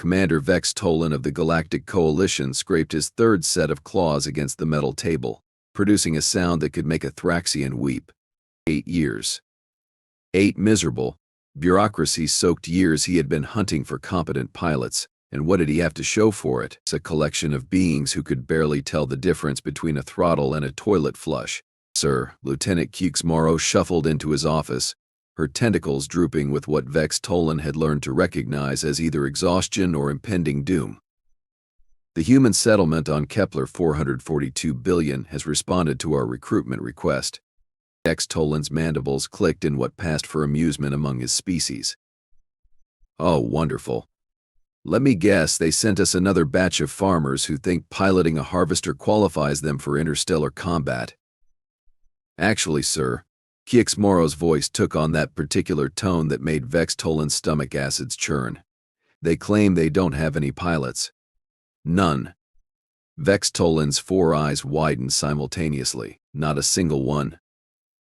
Commander Vex Tolan of the Galactic Coalition scraped his third set of claws against the metal table, producing a sound that could make a Thraxian weep. 8 years. 8 miserable, bureaucracy-soaked years he had been hunting for competent pilots, and what did he have to show for it? It's a collection of beings who could barely tell the difference between a throttle and a toilet flush. Sir, Lieutenant Morrow shuffled into his office, her tentacles drooping with what Vex Tolan had learned to recognize as either exhaustion or impending doom. The human settlement on Kepler 442 billion has responded to our recruitment request. Vex Tolan's mandibles clicked in what passed for amusement among his species. Oh, wonderful. Let me guess, they sent us another batch of farmers who think piloting a harvester qualifies them for interstellar combat. Actually, sir, Morrow's voice took on that particular tone that made Vex Tolan's stomach acids churn. They claim they don't have any pilots. None. Vex Tolan's 4 eyes widened simultaneously. Not a single one.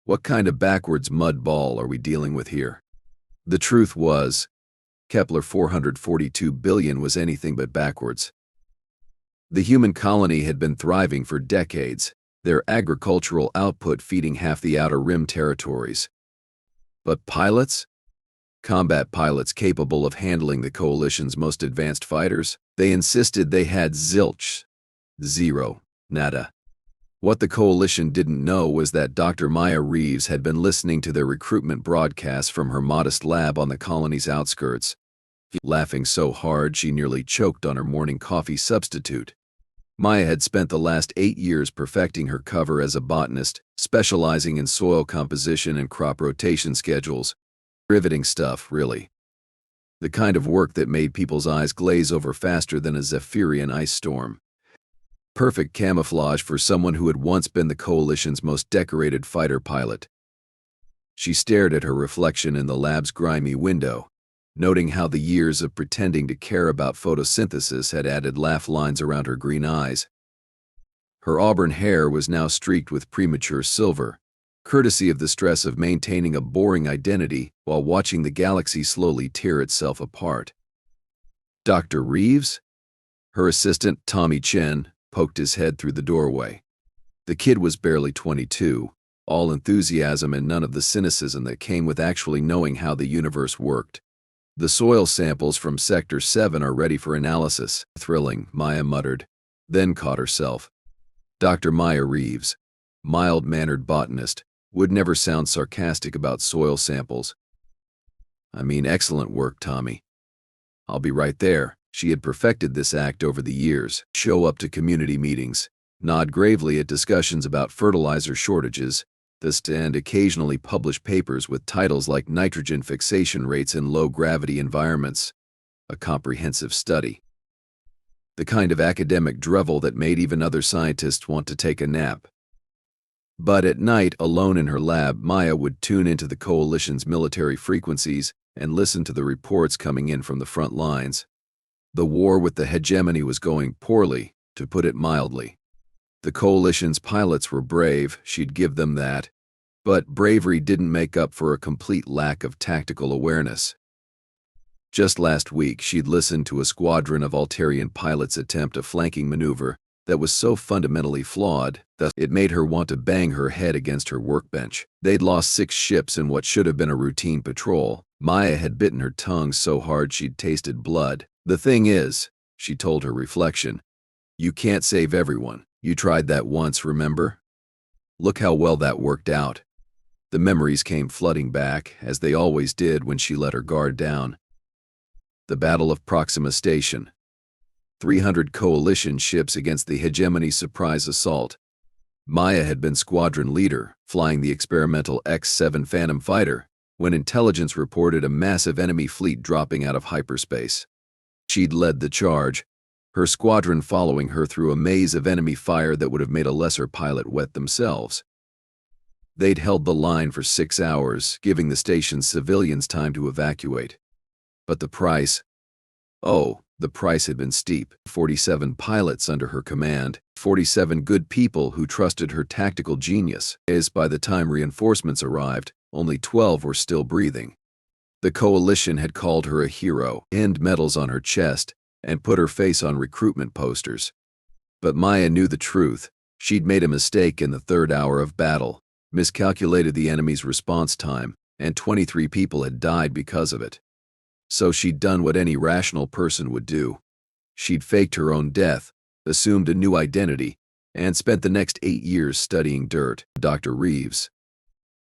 What kind of backwards mud ball are we dealing with here? The truth was, Kepler 442 billion was anything but backwards. The human colony had been thriving for decades, their agricultural output feeding half the Outer Rim territories. But pilots? Combat pilots capable of handling the Coalition's most advanced fighters? They insisted they had zilch. Zero. Nada. What the Coalition didn't know was that Dr. Maya Reeves had been listening to their recruitment broadcasts from her modest lab on the colony's outskirts, laughing so hard she nearly choked on her morning coffee substitute. Maya had spent the last 8 years perfecting her cover as a botanist, specializing in soil composition and crop rotation schedules. Riveting stuff, really. The kind of work that made people's eyes glaze over faster than a Zephyrian ice storm. Perfect camouflage for someone who had once been the Coalition's most decorated fighter pilot. She stared at her reflection in the lab's grimy window, noting how the years of pretending to care about photosynthesis had added laugh lines around her green eyes. Her auburn hair was now streaked with premature silver, courtesy of the stress of maintaining a boring identity while watching the galaxy slowly tear itself apart. Dr. Reeves? Her assistant, Tommy Chen, poked his head through the doorway. The kid was barely 22, all enthusiasm and none of the cynicism that came with actually knowing how the universe worked. The soil samples from Sector 7 are ready for analysis. Thrilling, Maya muttered, then caught herself. Dr. Maya Reeves, mild-mannered botanist, would never sound sarcastic about soil samples. I mean, excellent work, Tommy. I'll be right there. She had perfected this act over the years. Show up to community meetings, nod gravely at discussions about fertilizer shortages, and occasionally publish papers with titles like Nitrogen Fixation Rates in Low-Gravity Environments, a comprehensive study. The kind of academic drivel that made even other scientists want to take a nap. But at night, alone in her lab, Maya would tune into the Coalition's military frequencies and listen to the reports coming in from the front lines. The war with the hegemony was going poorly, to put it mildly. The Coalition's pilots were brave, she'd give them that. But bravery didn't make up for a complete lack of tactical awareness. Just last week, she'd listened to a squadron of Altarian pilots attempt a flanking maneuver that was so fundamentally flawed that it made her want to bang her head against her workbench. They'd lost 6 ships in what should have been a routine patrol. Maya had bitten her tongue so hard she'd tasted blood. The thing is, she told her reflection, you can't save everyone. You tried that once, remember? Look how well that worked out. The memories came flooding back, as they always did when she let her guard down. The Battle of Proxima Station. 300 Coalition ships against the hegemony's surprise assault. Maya had been squadron leader, flying the experimental X-7 Phantom fighter, when intelligence reported a massive enemy fleet dropping out of hyperspace. She'd led the charge, her squadron following her through a maze of enemy fire that would have made a lesser pilot wet themselves. They'd held the line for 6 hours, giving the station's civilians time to evacuate. But the price? Oh, the price had been steep. 47 pilots under her command, 47 good people who trusted her tactical genius. As by the time reinforcements arrived, only 12 were still breathing. The Coalition had called her a hero, pinned medals on her chest, and put her face on recruitment posters. But Maya knew the truth. She'd made a mistake in the third hour of battle, miscalculated the enemy's response time, and 23 people had died because of it. So she'd done what any rational person would do. She'd faked her own death, assumed a new identity, and spent the next 8 years studying dirt. Dr. Reeves.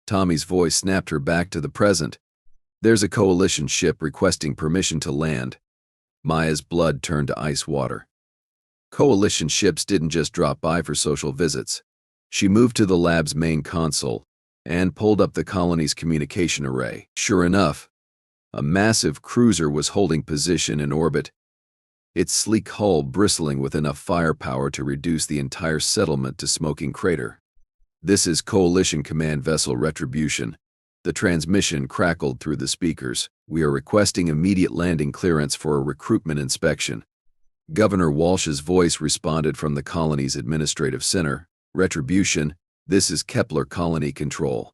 Tommy's voice snapped her back to the present. There's a Coalition ship requesting permission to land. Maya's blood turned to ice water. Coalition ships didn't just drop by for social visits. She moved to the lab's main console and pulled up the colony's communication array. Sure enough, a massive cruiser was holding position in orbit, its sleek hull bristling with enough firepower to reduce the entire settlement to smoking crater. "This is Coalition Command Vessel Retribution." The transmission crackled through the speakers. "We are requesting immediate landing clearance for a recruitment inspection." Governor Walsh's voice responded from the colony's administrative center. "Retribution, this is Kepler Colony Control.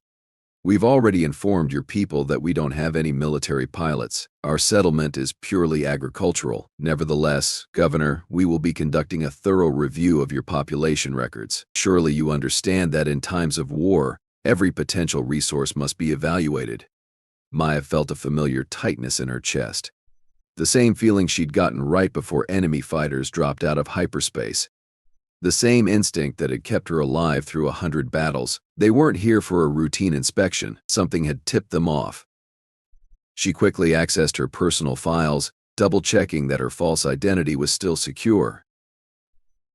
We've already informed your people that we don't have any military pilots. Our settlement is purely agricultural. Nevertheless, Governor, we will be conducting a thorough review of your population records. Surely you understand that in times of war, every potential resource must be evaluated." Maya felt a familiar tightness in her chest. The same feeling she'd gotten right before enemy fighters dropped out of hyperspace. The same instinct that had kept her alive through 100 battles. They weren't here for a routine inspection. Something had tipped them off. She quickly accessed her personal files, double-checking that her false identity was still secure.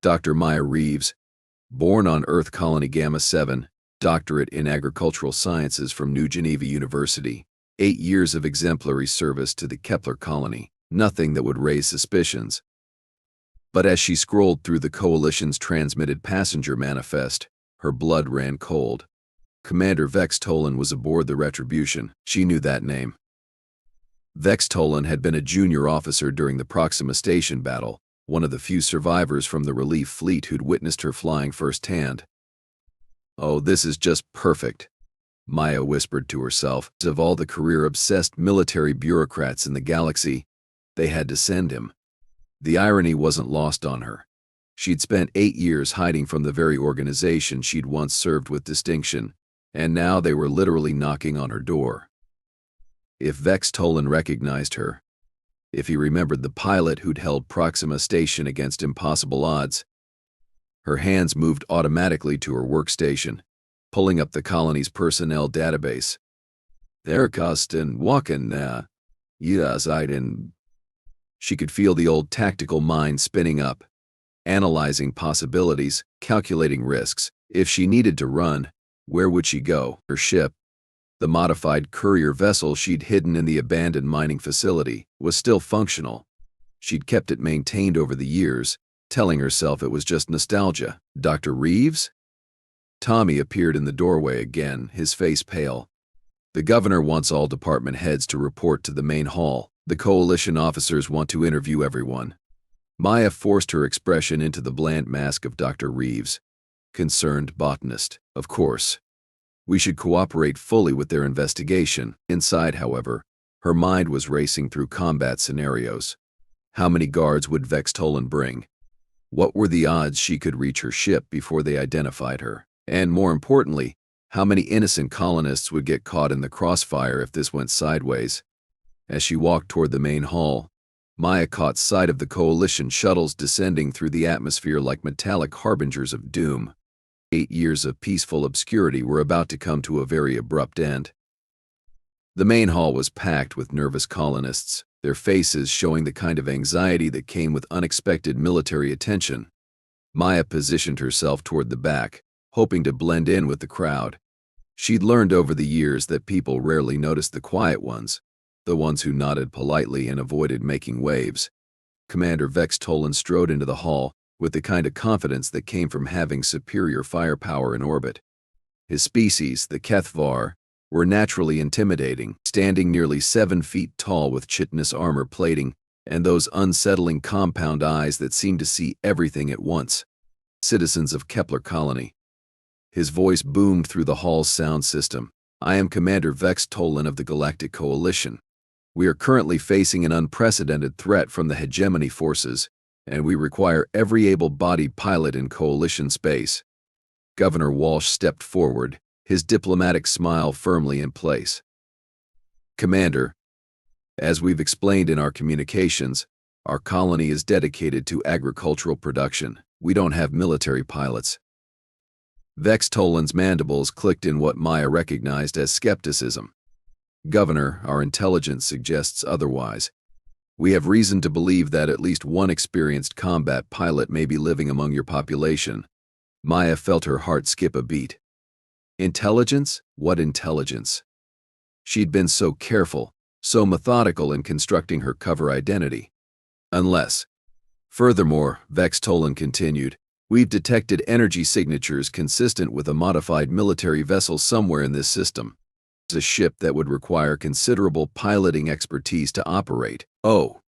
Dr. Maya Reeves, born on Earth Colony Gamma 7, doctorate in agricultural sciences from New Geneva University, 8 years of exemplary service to the Kepler colony. Nothing that would raise suspicions. But as she scrolled through the Coalition's transmitted passenger manifest, her blood ran cold. Commander Vex Tolan was aboard the Retribution. She knew that name. Vex Tolan had been a junior officer during the Proxima Station battle, one of the few survivors from the relief fleet who'd witnessed her flying firsthand. "Oh, this is just perfect," Maya whispered to herself. Of all the career-obsessed military bureaucrats in the galaxy, they had to send him. The irony wasn't lost on her. She'd spent 8 years hiding from the very organization she'd once served with distinction, and now they were literally knocking on her door. If Vex Tolan recognized her, if he remembered the pilot who'd held Proxima Station against impossible odds, her hands moved automatically to her workstation, pulling up the colony's personnel database. "They're Costin walking now. Yes, I didn't." She could feel the old tactical mind spinning up, analyzing possibilities, calculating risks. If she needed to run, where would she go? Her ship, the modified courier vessel she'd hidden in the abandoned mining facility, was still functional. She'd kept it maintained over the years, telling herself it was just nostalgia. "Dr. Reeves?" Tommy appeared in the doorway again, his face pale. "The governor wants all department heads to report to the main hall. The Coalition officers want to interview everyone." Maya forced her expression into the bland mask of Dr. Reeves. "Concerned botanist, of course. We should cooperate fully with their investigation." Inside, however, her mind was racing through combat scenarios. How many guards would Vex Tolan bring? What were the odds she could reach her ship before they identified her? And more importantly, how many innocent colonists would get caught in the crossfire if this went sideways? As she walked toward the main hall, Maya caught sight of the Coalition shuttles descending through the atmosphere like metallic harbingers of doom. 8 years of peaceful obscurity were about to come to a very abrupt end. The main hall was packed with nervous colonists, their faces showing the kind of anxiety that came with unexpected military attention. Maya positioned herself toward the back, hoping to blend in with the crowd. She'd learned over the years that people rarely noticed the quiet ones, the ones who nodded politely and avoided making waves. Commander Vex Tolan strode into the hall with the kind of confidence that came from having superior firepower in orbit. His species, the Kethvar, were naturally intimidating, standing nearly 7 feet tall with chitinous armor plating and those unsettling compound eyes that seemed to see everything at once. "Citizens of Kepler Colony." His voice boomed through the hall's sound system. "I am Commander Vex Tolan of the Galactic Coalition. We are currently facing an unprecedented threat from the hegemony forces, and we require every able-bodied pilot in coalition space. Governor Walsh stepped forward, his diplomatic smile firmly in place. Commander, as we've explained in our communications, our colony is dedicated to agricultural production. We don't have military pilots. Vex Toland's mandibles clicked in what Maya recognized as skepticism. Governor, our intelligence suggests otherwise. We have reason to believe that at least one experienced combat pilot may be living among your population. Maya felt her heart skip a beat. Intelligence? What intelligence? She'd been so careful, so methodical in constructing her cover identity. Unless. Furthermore, Vex Toland continued, we've detected energy signatures consistent with a modified military vessel somewhere in this system. It's a ship that would require considerable piloting expertise to operate. Oh.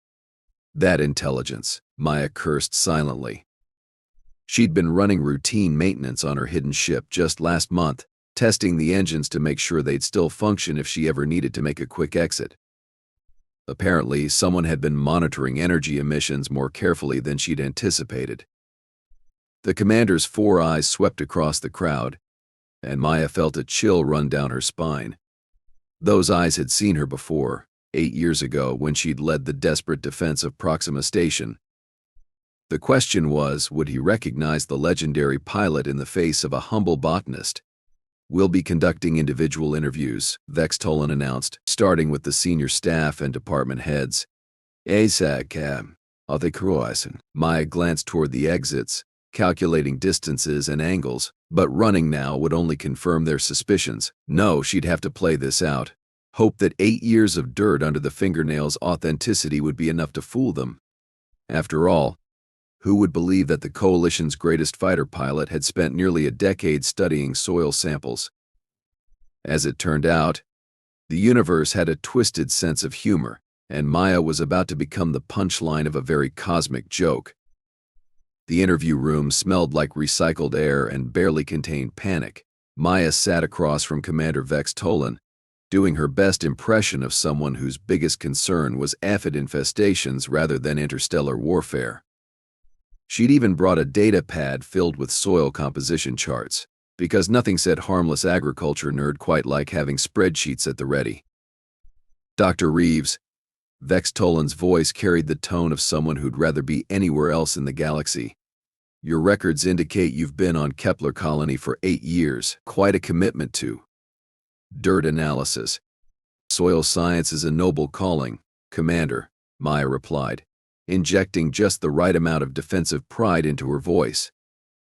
That intelligence, Maya cursed silently. She'd been running routine maintenance on her hidden ship just last month, testing the engines to make sure they'd still function if she ever needed to make a quick exit. Apparently, someone had been monitoring energy emissions more carefully than she'd anticipated. The commander's 4 eyes swept across the crowd, and Maya felt a chill run down her spine. Those eyes had seen her before, 8 years ago when she'd led the desperate defense of Proxima Station. The question was, would he recognize the legendary pilot in the face of a humble botanist? We'll be conducting individual interviews, Vex Toland announced, starting with the senior staff and department heads. Maya glanced toward the exits, calculating distances and angles, but running now would only confirm their suspicions. No, she'd have to play this out. Hope that 8 years of dirt under the fingernails' authenticity would be enough to fool them. After all, who would believe that the Coalition's greatest fighter pilot had spent nearly a decade studying soil samples? As it turned out, the universe had a twisted sense of humor, and Maya was about to become the punchline of a very cosmic joke. The interview room smelled like recycled air and barely contained panic. Maya sat across from Commander Vex Toland, doing her best impression of someone whose biggest concern was aphid infestations rather than interstellar warfare. She'd even brought a data pad filled with soil composition charts, because nothing said harmless agriculture nerd quite like having spreadsheets at the ready. Dr. Reeves, Vex Toland's voice carried the tone of someone who'd rather be anywhere else in the galaxy. Your records indicate you've been on Kepler Colony for 8 years, quite a commitment to dirt analysis. Soil science is a noble calling, Commander, Maya replied, injecting just the right amount of defensive pride into her voice.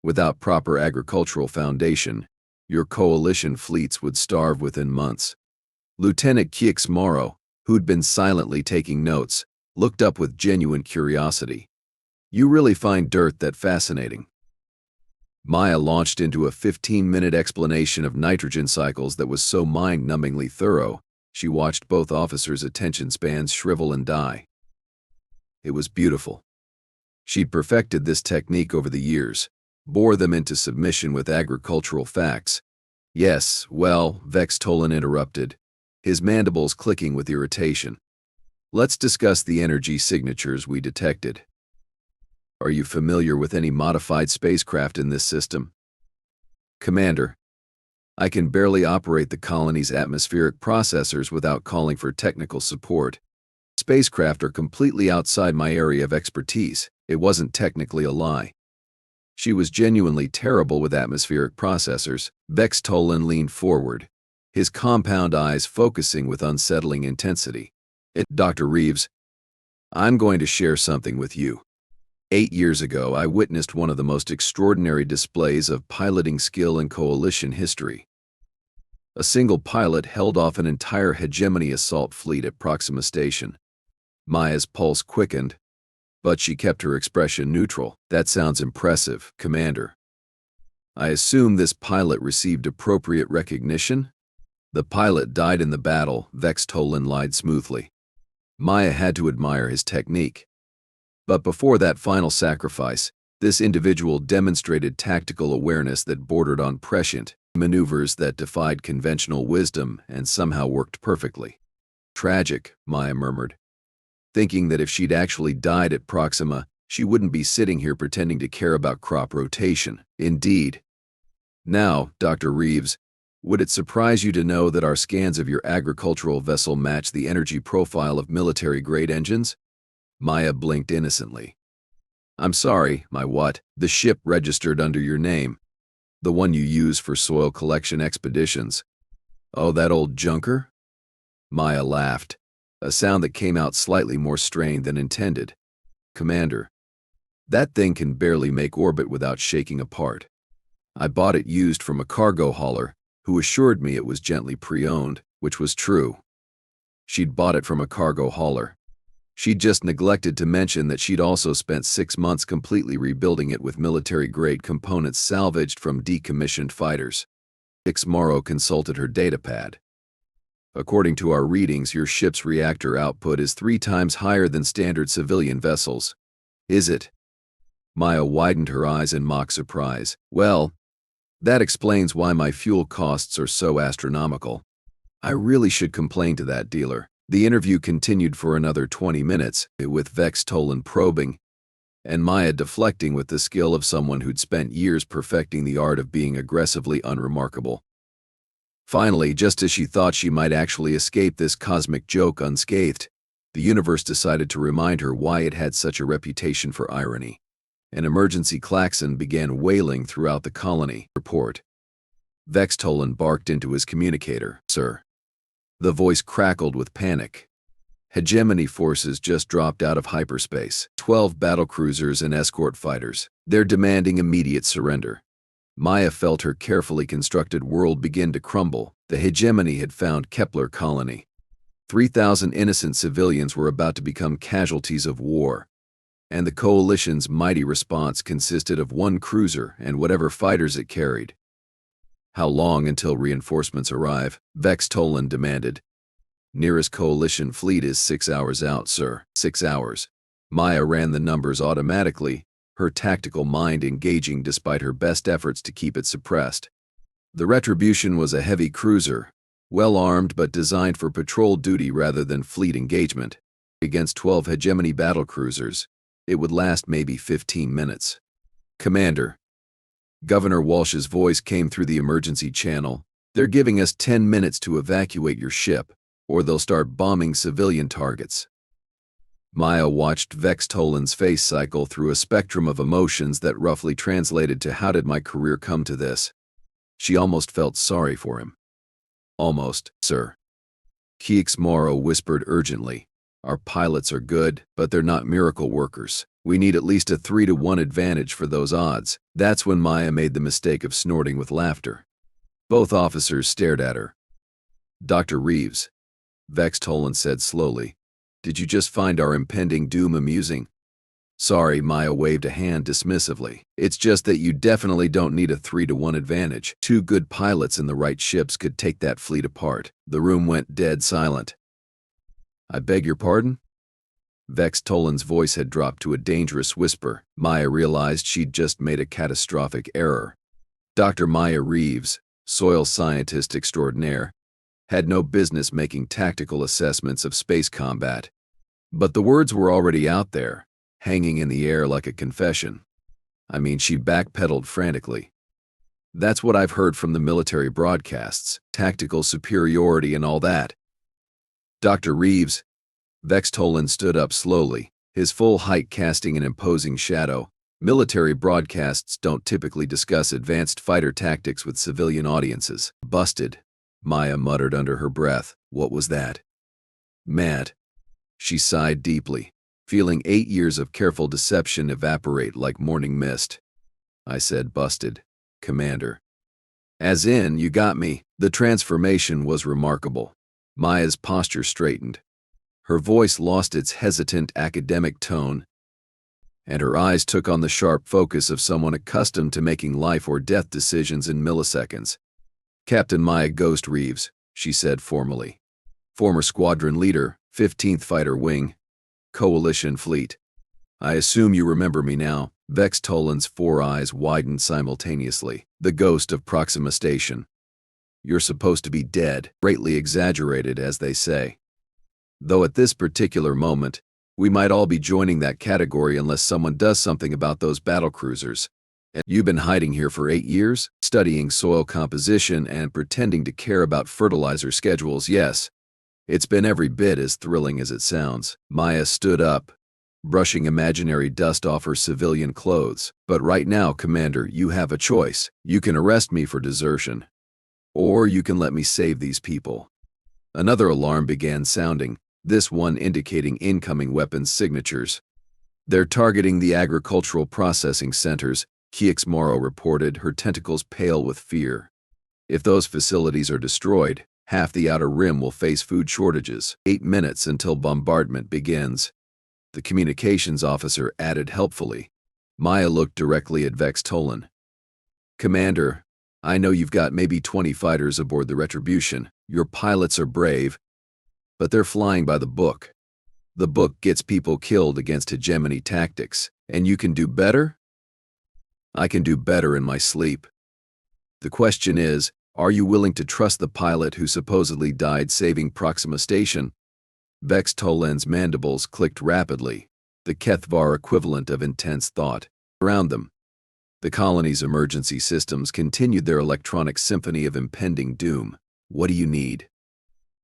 Without proper agricultural foundation, your coalition fleets would starve within months. Lieutenant Kix Morrow, who'd been silently taking notes, looked up with genuine curiosity. You really find dirt that fascinating? Maya launched into a 15-minute explanation of nitrogen cycles that was so mind-numbingly thorough, she watched both officers' attention spans shrivel and die. It was beautiful. She'd perfected this technique over the years, bore them into submission with agricultural facts. Yes, well, Vex Toland interrupted, his mandibles clicking with irritation. Let's discuss the energy signatures we detected. Are you familiar with any modified spacecraft in this system? Commander, I can barely operate the colony's atmospheric processors without calling for technical support. Spacecraft are completely outside my area of expertise. It wasn't technically a lie. She was genuinely terrible with atmospheric processors. Vex Toland leaned forward, his compound eyes focusing with unsettling intensity. Dr. Reeves, I'm going to share something with you. 8 years ago, I witnessed one of the most extraordinary displays of piloting skill in coalition history. A single pilot held off an entire hegemony assault fleet at Proxima Station. Maya's pulse quickened, but she kept her expression neutral. That sounds impressive, Commander. I assume this pilot received appropriate recognition? The pilot died in the battle, Vex Toland lied smoothly. Maya had to admire his technique. But before that final sacrifice, this individual demonstrated tactical awareness that bordered on prescient, maneuvers that defied conventional wisdom and somehow worked perfectly. tragic, Maya murmured, thinking that if she'd actually died at Proxima, she wouldn't be sitting here pretending to care about crop rotation. Indeed. Now, Dr. Reeves, would it surprise you to know that our scans of your agricultural vessel match the energy profile of military-grade engines? Maya blinked innocently. I'm sorry, my what? The ship registered under your name. The one you use for soil collection expeditions. Oh, that old junker? Maya laughed, a sound that came out slightly more strained than intended. Commander, that thing can barely make orbit without shaking apart. I bought it used from a cargo hauler who assured me it was gently pre-owned, which was true. She'd bought it from a cargo hauler. She'd just neglected to mention that she'd also spent 6 months completely rebuilding it with military-grade components salvaged from decommissioned fighters. Morrow consulted her datapad. According to our readings, your ship's reactor output is 3 times higher than standard civilian vessels. Is it? Maya widened her eyes in mock surprise. Well, that explains why my fuel costs are so astronomical. I really should complain to that dealer. The interview continued for another 20 minutes, with Vex Tolan probing, and Maya deflecting with the skill of someone who'd spent years perfecting the art of being aggressively unremarkable. Finally, just as she thought she might actually escape this cosmic joke unscathed, the universe decided to remind her why it had such a reputation for irony. An emergency klaxon began wailing throughout the colony. Report. Vex Tolan barked into his communicator. Sir. The voice crackled with panic. Hegemony forces just dropped out of hyperspace. 12 battlecruisers and escort fighters. They're demanding immediate surrender. Maya felt her carefully constructed world begin to crumble. The hegemony had found Kepler colony. 3,000 innocent civilians were about to become casualties of war, and the coalition's mighty response consisted of 1 cruiser and whatever fighters it carried. How long until reinforcements arrive? Vex Tolan demanded. Nearest coalition fleet is 6 hours out, sir. 6 hours. Maya ran the numbers automatically, her tactical mind engaging despite her best efforts to keep it suppressed. The Retribution was a heavy cruiser, well armed but designed for patrol duty rather than fleet engagement. Against 12 hegemony battlecruisers, it would last maybe 15 minutes. Commander. Governor Walsh's voice came through the emergency channel. They're giving us 10 minutes to evacuate your ship, or they'll start bombing civilian targets. Maya watched Vex Tolan's face cycle through a spectrum of emotions that roughly translated to how did my career come to this? She almost felt sorry for him. Almost, sir. Morrow whispered urgently. Our pilots are good, but they're not miracle workers. We need at least a 3-to-1 advantage for those odds. That's when Maya made the mistake of snorting with laughter. Both officers stared at her. Dr. Reeves, Vex Tolan said slowly, did you just find our impending doom amusing? Sorry, Maya waved a hand dismissively. It's just that you definitely don't need a 3-to-1 advantage. 2 good pilots in the right ships could take that fleet apart. The room went dead silent. I beg your pardon? Vex Tolan's voice had dropped to a dangerous whisper. Maya realized she'd just made a catastrophic error. Dr. Maya Reeves, soil scientist extraordinaire, had no business making tactical assessments of space combat. But the words were already out there, hanging in the air like a confession. I mean, she backpedaled frantically. That's what I've heard from the military broadcasts, tactical superiority and all that. Dr. Reeves, Vex Tolan stood up slowly, his full height casting an imposing shadow. Military broadcasts don't typically discuss advanced fighter tactics with civilian audiences. Busted, Maya muttered under her breath. What was that? Mad. She sighed deeply, feeling 8 years of careful deception evaporate like morning mist. I said busted, Commander. As in, you got me. The transformation was remarkable. Maya's posture straightened. Her voice lost its hesitant academic tone, and her eyes took on the sharp focus of someone accustomed to making life or death decisions in milliseconds. Captain Maya Ghost Reeves, she said formally. Former squadron leader, 15th Fighter Wing, Coalition Fleet. I assume you remember me now. Vex Tolan's 4 eyes widened simultaneously. The ghost of Proxima Station. You're supposed to be dead, greatly exaggerated as they say. Though at this particular moment, we might all be joining that category unless someone does something about those battlecruisers. And you've been hiding here for 8 years, studying soil composition and pretending to care about fertilizer schedules. Yes, it's been every bit as thrilling as it sounds. Maya stood up, brushing imaginary dust off her civilian clothes. But right now, Commander, you have a choice. You can arrest me for desertion, or you can let me save these people. Another alarm began sounding, this one indicating incoming weapons signatures. They're targeting the agricultural processing centers, Kiexmaro reported, her tentacles pale with fear. If those facilities are destroyed, half the outer rim will face food shortages. 8 minutes until bombardment begins. The communications officer added helpfully. Maya looked directly at Vex Tolan. Commander, I know you've got maybe 20 fighters aboard the Retribution. Your pilots are brave, but they're flying by the book. The book gets people killed against hegemony tactics, and you can do better? I can do better in my sleep. The question is, are you willing to trust the pilot who supposedly died saving Proxima Station? Vex Tolan's mandibles clicked rapidly, the Kethvar equivalent of intense thought. Around them, the colony's emergency systems continued their electronic symphony of impending doom. What do you need?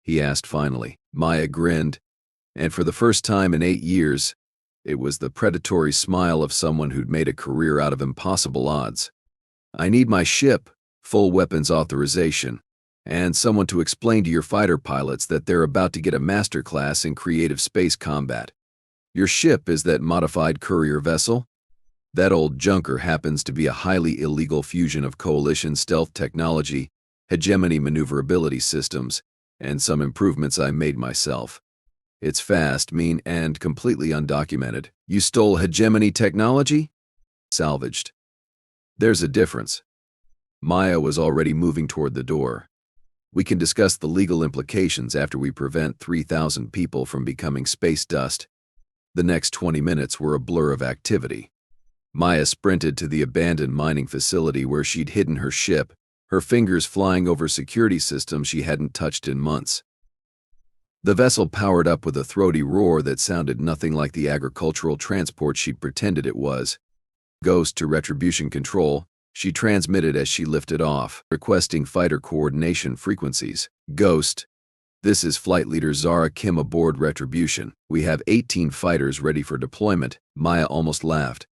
He asked finally. Maya grinned, and for the first time in 8 years, it was the predatory smile of someone who'd made a career out of impossible odds. I need my ship, full weapons authorization, and someone to explain to your fighter pilots that they're about to get a masterclass in creative space combat. Your ship is that modified courier vessel? That old junker happens to be a highly illegal fusion of Coalition stealth technology, hegemony maneuverability systems, and some improvements I made myself. It's fast, mean, and completely undocumented. You stole hegemony technology? Salvaged. There's a difference. Maya was already moving toward the door. We can discuss the legal implications after we prevent 3,000 people from becoming space dust. The next 20 minutes were a blur of activity. Maya sprinted to the abandoned mining facility where she'd hidden her ship, her fingers flying over security systems she hadn't touched in months. The vessel powered up with a throaty roar that sounded nothing like the agricultural transport she'd pretended it was. Ghost to Retribution Control, she transmitted as she lifted off, requesting fighter coordination frequencies. Ghost, this is Flight Leader Zara Kim aboard Retribution. We have 18 fighters ready for deployment. Maya almost laughed.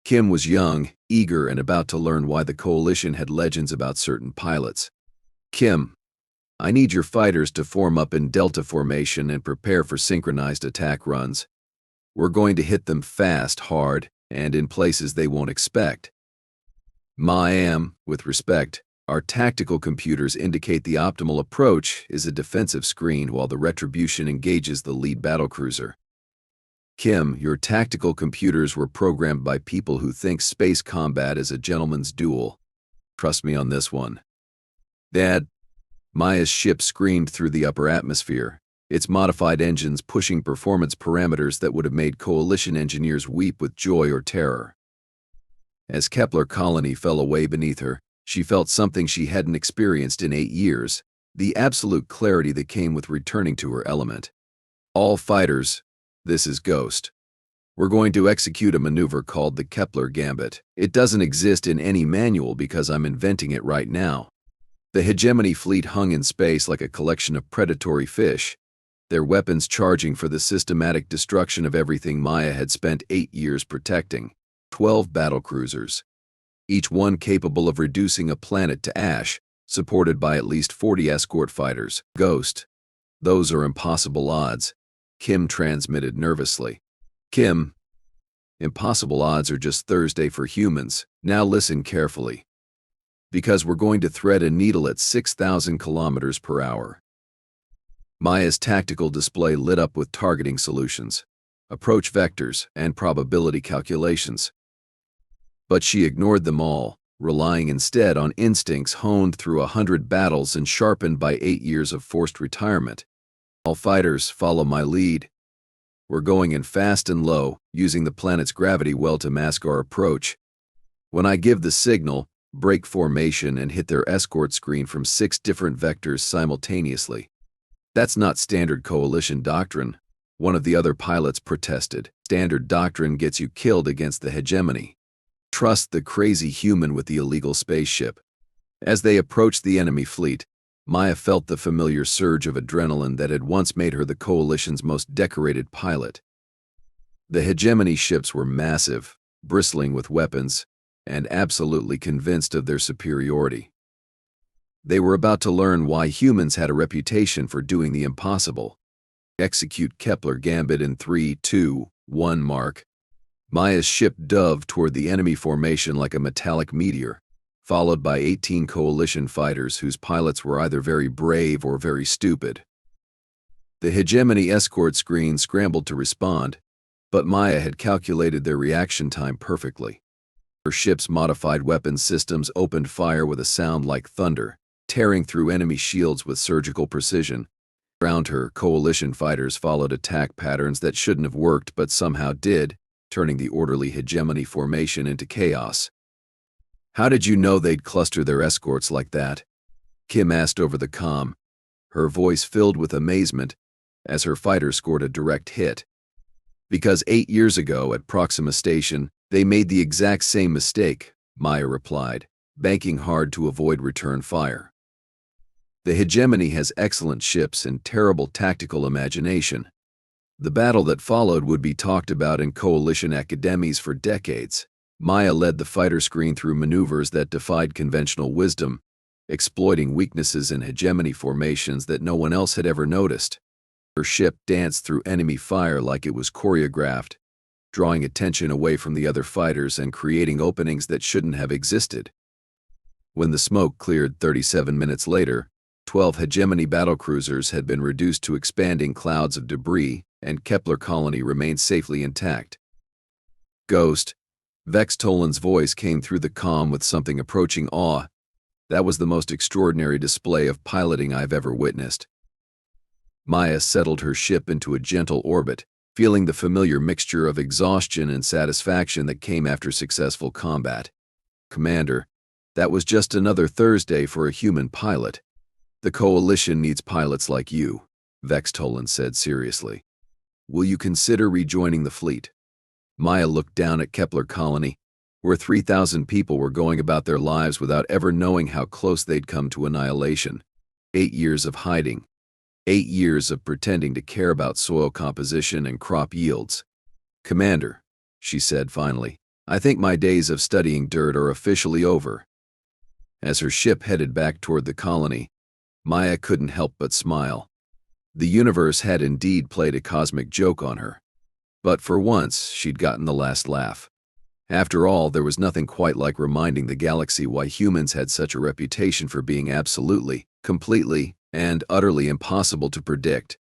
Kim was young, eager, and about to learn why the Coalition had legends about certain pilots. Kim, I need your fighters to form up in Delta formation and prepare for synchronized attack runs. We're going to hit them fast, hard, and in places they won't expect. With respect, our tactical computers indicate the optimal approach is a defensive screen while the Retribution engages the lead battlecruiser. Kim, your tactical computers were programmed by people who think space combat is a gentleman's duel. Trust me on this one. Dad, Maya's ship screamed through the upper atmosphere, its modified engines pushing performance parameters that would have made Coalition engineers weep with joy or terror. As Kepler Colony fell away beneath her, she felt something she hadn't experienced in 8 years, the absolute clarity that came with returning to her element. All fighters, this is Ghost. We're going to execute a maneuver called the Kepler Gambit. It doesn't exist in any manual because I'm inventing it right now. The hegemony fleet hung in space like a collection of predatory fish, their weapons charging for the systematic destruction of everything Maya had spent 8 years protecting. 12 battlecruisers, each one capable of reducing a planet to ash, supported by at least 40 escort fighters. Ghost, those are impossible odds, Kim transmitted nervously. Kim, impossible odds are just Thursday for humans. Now listen carefully. Because we're going to thread a needle at 6,000 kilometers per hour. Maya's tactical display lit up with targeting solutions, approach vectors, and probability calculations. But she ignored them all, relying instead on instincts honed through 100 battles and sharpened by 8 years of forced retirement. All fighters, follow my lead. We're going in fast and low, using the planet's gravity well to mask our approach. When I give the signal, break formation and hit their escort screen from 6 different vectors simultaneously. That's not standard coalition doctrine, one of the other pilots protested. Standard doctrine gets you killed against the hegemony. Trust the crazy human with the illegal spaceship. As they approached the enemy fleet, Maya felt the familiar surge of adrenaline that had once made her the coalition's most decorated pilot. The hegemony ships were massive, bristling with weapons, and absolutely convinced of their superiority. They were about to learn why humans had a reputation for doing the impossible. Execute Kepler Gambit in 3, 2, 1 mark. Maya's ship dove toward the enemy formation like a metallic meteor, followed by 18 coalition fighters whose pilots were either very brave or very stupid. The hegemony escort screen scrambled to respond, but Maya had calculated their reaction time perfectly. Her ship's modified weapons systems opened fire with a sound like thunder, tearing through enemy shields with surgical precision. Around her, coalition fighters followed attack patterns that shouldn't have worked but somehow did, turning the orderly hegemony formation into chaos. "How did you know they'd cluster their escorts like that?" Kim asked over the comm, her voice filled with amazement as her fighter scored a direct hit. "Because 8 years ago at Proxima Station, they made the exact same mistake," Maya replied, banking hard to avoid return fire. The hegemony has excellent ships and terrible tactical imagination. The battle that followed would be talked about in coalition academies for decades. Maya led the fighter screen through maneuvers that defied conventional wisdom, exploiting weaknesses in hegemony formations that no one else had ever noticed. Her ship danced through enemy fire like it was choreographed, drawing attention away from the other fighters and creating openings that shouldn't have existed. When the smoke cleared 37 minutes later, 12 hegemony battlecruisers had been reduced to expanding clouds of debris, and Kepler colony remained safely intact. "Ghost," Vex Tolan's voice came through the comm with something approaching awe. "That was the most extraordinary display of piloting I've ever witnessed." Maya settled her ship into a gentle orbit, feeling the familiar mixture of exhaustion and satisfaction that came after successful combat. "Commander, that was just another Thursday for a human pilot. The coalition needs pilots like you," Vex Tolan said seriously. "Will you consider rejoining the fleet?" Maya looked down at Kepler colony, where 3,000 people were going about their lives without ever knowing how close they'd come to annihilation. 8 years of hiding. 8 years of pretending to care about soil composition and crop yields. "Commander," she said finally, "I think my days of studying dirt are officially over." As her ship headed back toward the colony, Maya couldn't help but smile. The universe had indeed played a cosmic joke on her. But for once, she'd gotten the last laugh. After all, there was nothing quite like reminding the galaxy why humans had such a reputation for being absolutely, completely, and utterly impossible to predict.